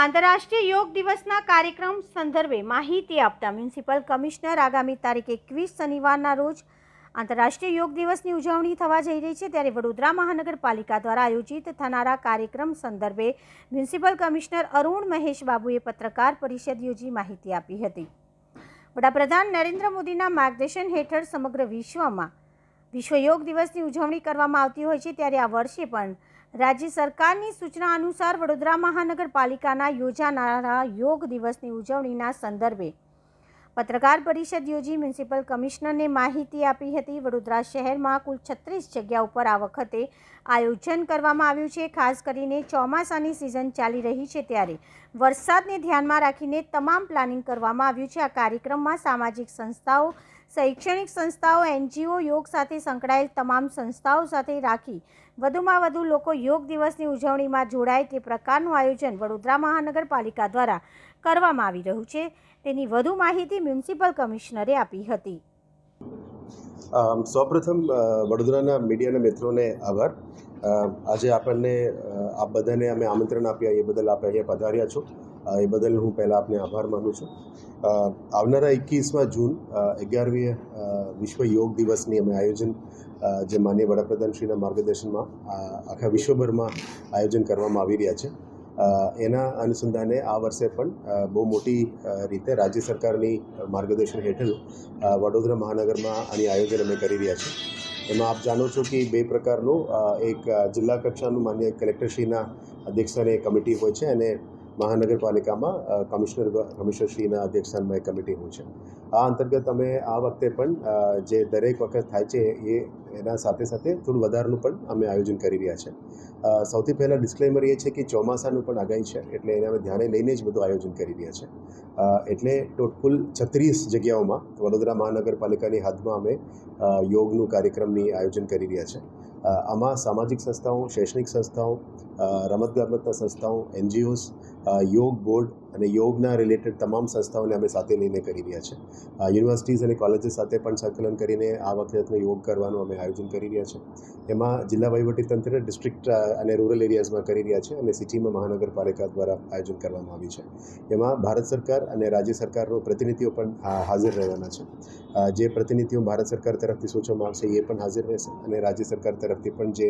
આંતરરાષ્ટ્રીય યોગ દિવસના કાર્યક્રમ સંદર્ભે માહિતી આપતા મ્યુનિસિપલ કમિશનર આગામી તારીખ 21 શનિવારના રોજ આંતરરાષ્ટ્રીય યોગ દિવસની ઉજવણી થવા જઈ રહી છે, ત્યારે વડોદરા મહાનગરપાલિકા દ્વારા આયોજિત થનારા કાર્યક્રમ સંદર્ભે મ્યુનિસિપલ કમિશનર અરુણ મહેશ બાબુએ પત્રકાર પરિષદ યોજી માહિતી આપી હતી। વડાપ્રધાન નરેન્દ્ર મોદીના માર્ગદર્શન હેઠળ સમગ્ર વિશ્વમાં વિશ્વ યોગ દિવસની ઉજવણી કરવામાં આવતી હોય છે, ત્યારે આ વર્ષે પણ રાજ્ય સરકારની સૂચના અનુસાર વડોદરા મહાનગરપાલિકાના યોજાનારા યોગ દિવસની ઉજવણીના સંદર્ભે પત્રકાર પરિષદ યોજી મ્યુનિસિપલ કમિશનરને માહિતી આપી હતી। વડોદરા શહેરમાં કુલ 36 જગ્યા ઉપર આ વખતે આયોજન કરવામાં આવ્યું છે। ખાસ કરીને ચોમાસાની સિઝન ચાલી રહી છે, ત્યારે વરસાદને ધ્યાનમાં રાખીને તમામ પ્લાનિંગ કરવામાં આવ્યું છે। આ કાર્યક્રમમાં સામાજિક સંસ્થાઓ, શૈક્ષણિક સંસ્થાઓ, NGO, યોગ સાથે સંકળાયેલ તમામ સંસ્થાઓ સાથે રાખી વધુમાં વધુ લોકો યોગ દિવસની ઉજવણીમાં જોડાય તે પ્રકારનું આયોજન વડોદરા મહાનગરપાલિકા દ્વારા કરવામાં આવી રહ્યું છે, તેની વધુ માહિતી મ્યુનિસિપલ કમિશનરે આપી હતી। સૌપ્રથમ વડોદરાના મીડિયાના મિત્રોને આભાર। આજે આપણને આપ બધાને અમે આમંત્રણ આપ્યા એ બદલ આપ અહીંયા પધાર્યા છો, એ બદલ હું પહેલાં આપને આભાર માનું છું। આવનારા 21 જૂન 11મી વિશ્વ યોગ દિવસની અમે આયોજન જે માનનીય વડાપ્રધાનશ્રીના માર્ગદર્શનમાં આખા વિશ્વભરમાં આયોજન કરવામાં આવી રહ્યા છે। એના અનુસંધાને આ વર્ષે પણ બહુ મોટી રીતે રાજ્ય સરકારની માર્ગદર્શન હેઠળ વડોદરા મહાનગરમાં આની આયોજન અમે કરી રહ્યા છીએ। એમાં આપ જાણો છો કે બે પ્રકારનું એક જિલ્લા કક્ષાનું માન્ય કલેક્ટરશ્રીના અધ્યક્ષસ્થાને કમિટી હોય છે અને મહાનગરપાલિકામાં કમિશનરશ્રીના અધ્યક્ષસ્થાનમાં એક કમિટી હોય છે। આ અંતર્ગત અમે આ વખતે પણ જે દરેક વખત થાય છે એના સાથે સાથે થોડું વધારાનું પણ અમે આયોજન કરી રહ્યા છે। સૌથી પહેલાં ડિસ્ક્લેમર એ છે કે ચોમાસાનું પણ આગાહી છે, એટલે એને અમે ધ્યાને લઈને જ બધું આયોજન કરી રહ્યા છે। એટલે કુલ 36 જગ્યાઓમાં વડોદરા મહાનગરપાલિકાની હદમાં અમે યોગનું કાર્યક્રમની આયોજન કરી રહ્યા છે। આમાં સામાજિક સંસ્થાઓ, શૈક્ષણિક સંસ્થાઓ, રમતગમતના સંસ્થાઓ, NGOs, યોગ બોર્ડ અને યોગના રિલેટેડ તમામ સંસ્થાઓને અમે સાથે લઈને કરી રહ્યા છે। યુનિવર્સિટીઝ અને કોલેજીસ સાથે પણ સંકલન કરીને આ વખતનો યોગ કરવાનું અમે આયોજન કરી રહ્યા છે। એમાં જિલ્લા વહીવટીતંત્ર, ડિસ્ટ્રિક્ટ અને રૂરલ એરિયાઝમાં કરી રહ્યા છે અને સિટીમાં મહાનગરપાલિકા દ્વારા આયોજન કરવામાં આવ્યું છે। એમાં ભારત સરકાર અને રાજ્ય સરકારનો પ્રતિનિધિઓ પણ હાજર રહેવાના છે। જે પ્રતિનિધિઓ ભારત સરકાર તરફથી સૂચવવામાં આવશે એ પણ હાજર રહેશે અને રાજ્ય સરકાર તરફથી પણ જે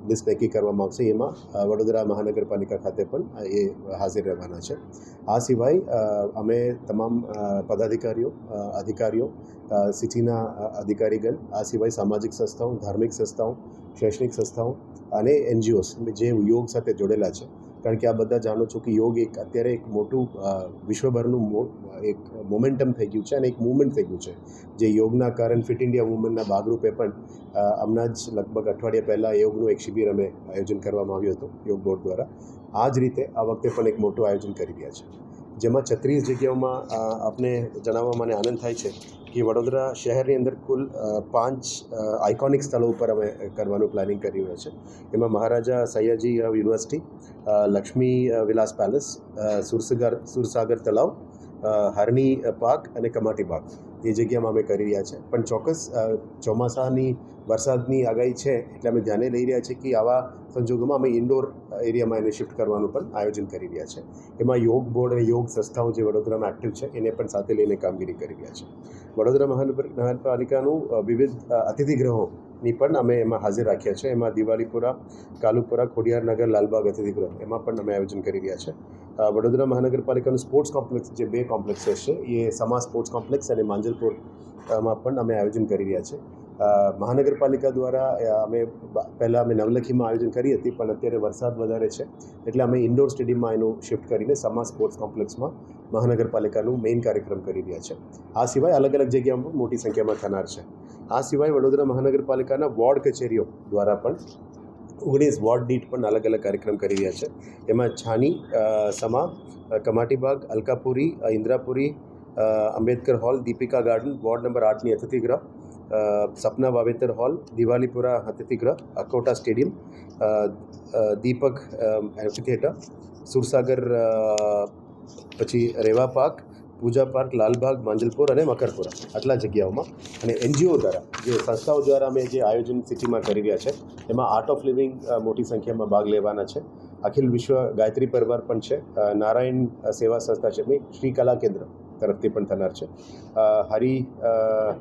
લિસ્ટ નક્કી કરવામાં આવશે એમાં વડોદરા મહાનગરપાલિકા ખાતે પણ એ હાજર રહેવાના છે। આ સિવાય અમે તમામ પદાધિકારીઓ, અધિકારીઓ, સિટીના અધિકારીગણ, આ સિવાય સામાજિક સંસ્થાઓ, ધાર્મિક સંસ્થાઓ, શૈક્ષણિક સંસ્થાઓ અને NGOs જે યોગ સાથે જોડેલા છે, કારણ કે આ બધા જાણો છો કે યોગ અત્યારે એક મોટું વિશ્વભરનું એક મોમેન્ટમ થઈ ગયું છે અને એક મૂવમેન્ટ થઈ ગયું છે, જે યોગના કારણ ફિટ ઇન્ડિયા મૂવમેન્ટના ભાગરૂપે પણ હમણાં જ લગભગ અઠવાડિયા પહેલાં યોગનું એક શિબિર અમે આયોજન કરવામાં આવ્યું હતું યોગ બોર્ડ દ્વારા। આ જ રીતે આ વખતે પણ એક મોટું આયોજન કરી રહ્યા છે, જેમાં 36 જગ્યાઓમાં આપને જણાવવા મને આનંદ થાય છે કે વડોદરા શહેરની અંદર કુલ 5 આઇકોનિક સ્થળો ઉપર અમે કરવાનું પ્લાનિંગ કરી રહ્યા છે। એમાં મહારાજા સયાજી યુનિવર્સિટી, લક્ષ્મી વિલાસ પેલેસ, સુરસાગર તળાવ, હરણી પાર્ક અને કમાટી બાગ એ જગ્યામાં અમે કરી રહ્યા છે। પણ ચોક્કસ ચોમાસાની વરસાદની આગાહી છે, એટલે અમે ધ્યાને લઈ રહ્યા છીએ કે આવા સંજોગોમાં અમે ઇન્ડોર એરિયામાં એને શિફ્ટ કરવાનું પણ આયોજન કરી રહ્યા છે। એમાં યોગ બોર્ડ અને યોગ સંસ્થાઓ જે વડોદરામાં એક્ટિવ છે એને પણ સાથે લઈને કામગીરી કરી રહ્યા છે। વડોદરા મહાનગરપાલિકાનું વિવિધ અતિથિગૃહોની પણ અમે એમાં હાજર રાખ્યા છે। એમાં દિવાલીપુરા, કાલુપુરા, ખોડિયારનગર, લાલબાગ અતિથિગૃહ એમાં પણ અમે આયોજન કરી રહ્યા છે। વડોદરા મહાનગરપાલિકાનું સ્પોર્ટ્સ કોમ્પ્લેક્સ, જે 2 કોમ્પ્લેક્સીસ છે, એ સમા સ્પોર્ટ્સ કોમ્પ્લેક્સ અને માંજલપુરમાં પણ અમે આયોજન કરી રહ્યા છે। મહાનગરપાલિકા દ્વારા અમે નવલખીમાં આયોજન કરી હતી, પણ અત્યારે વરસાદ વધારે છે એટલે અમે ઇન્ડોર સ્ટેડિયમમાં એનું શિફ્ટ કરીને સમા સ્પોર્ટ્સ કોમ્પ્લેક્સમાં મહાનગરપાલિકાનું મેઇન કાર્યક્રમ કરી રહ્યા છે। આ સિવાય અલગ અલગ જગ્યામાં પણ મોટી સંખ્યામાં થનાર છે। આ સિવાય વડોદરા મહાનગરપાલિકાના વોર્ડ કચેરીઓ દ્વારા પણ 19 વોર્ડ દીઠ પણ અલગ અલગ કાર્યક્રમ કરી રહ્યા છે। એમાં Chhani, Sama, Kamatibaug, Alkapuri, Indrapuri, Ambedkar hall, Deepika garden, ward number 8ની અતિથિગૃહ, સપના વાવેતર હોલ, દિવાલીપુરા અતિથિગૃહ, અકોટા સ્ટેડિયમ, દીપક એમ્ફીથિયેટર, સુરસાગર, પછી રેવા પાર્ક, પૂજા પાર્ક, લાલબાગ, માંજલપુર અને મકરપુરા આટલા જગ્યાઓમાં અને NGO દ્વારા જે સંસ્થાઓ દ્વારા અમે જે આયોજન સિટીમાં કરી રહ્યા છે, એમાં આર્ટ ઓફ લિવિંગ મોટી સંખ્યામાં ભાગ લેવાના છે। અખિલ વિશ્વ ગાયત્રી પરિવાર પણ છે, નારાયણ સેવા સંસ્થા છે, શ્રી કલા કેન્દ્ર તરફથી પણ થનાર છે, હરિ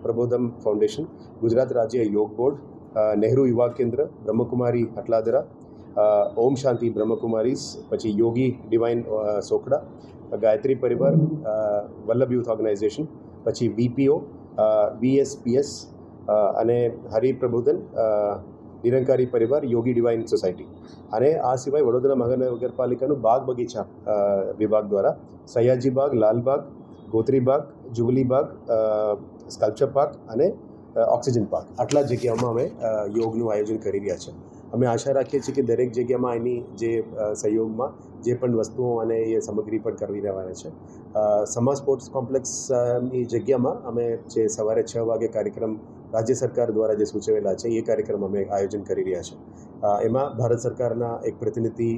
પ્રબોધમ ફાઉન્ડેશન, ગુજરાત રાજ્ય યોગ બોર્ડ, નહેરુ યુવા કેન્દ્ર, બ્રહ્મકુમારી હટલાદરા, ઓમ શાંતિ બ્રહ્મકુમારીઝ, પછી યોગી ડિવાઇન સોખડા, ગાયત્રી પરિવાર, વલ્લભ યુથ ઓર્ગેનાઇઝેશન, પછી બીપીઓ, બીએસપીએસ અને હરિપ્રબોધન નિરંકારી પરિવાર, યોગી ડિવાઇન સોસાયટી. અને આ સિવાય વડોદરા મહાનગરપાલિકાનું બાગ બગીચા વિભાગ દ્વારા સયાજી બાગ, લાલબાગ, ગોત્રી બાગ, જુબલી બાગ, સ્કલ્પચર પાર્ક અને ઓક્સિજન પાર્ક, આટલા જગ્યાઓમાં અમે યોગનું આયોજન કરી રહ્યા છે. અમે આશા રાખીએ છીએ કે દરેક જગ્યામાં એની જે સહયોગમાં જે પણ વસ્તુઓ અને એ સામગ્રી પણ કરવી રહેવાના છે. સમા સ્પોર્ટ્સ કોમ્પ્લેક્સની જગ્યામાં અમે જે સવારે 6 વાગે કાર્યક્રમ રાજ્ય સરકાર દ્વારા જે સૂચવેલા છે એ કાર્યક્રમ અમે આયોજન કરી રહ્યા છે. એમાં ભારત સરકારના એક પ્રતિનિધિ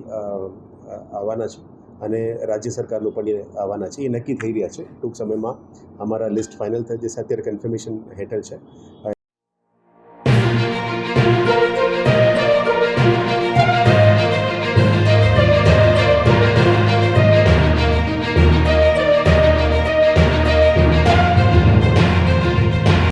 આવવાના છે અને રાજ્ય સરકારનું પણ આવવાના છે. એ નક્કી થઈ રહ્યા છે. ટૂંક સમયમાં અમારા લિસ્ટ ફાઇનલ થઈ જશે. અત્યારે કન્ફર્મેશન હેઠળ છે.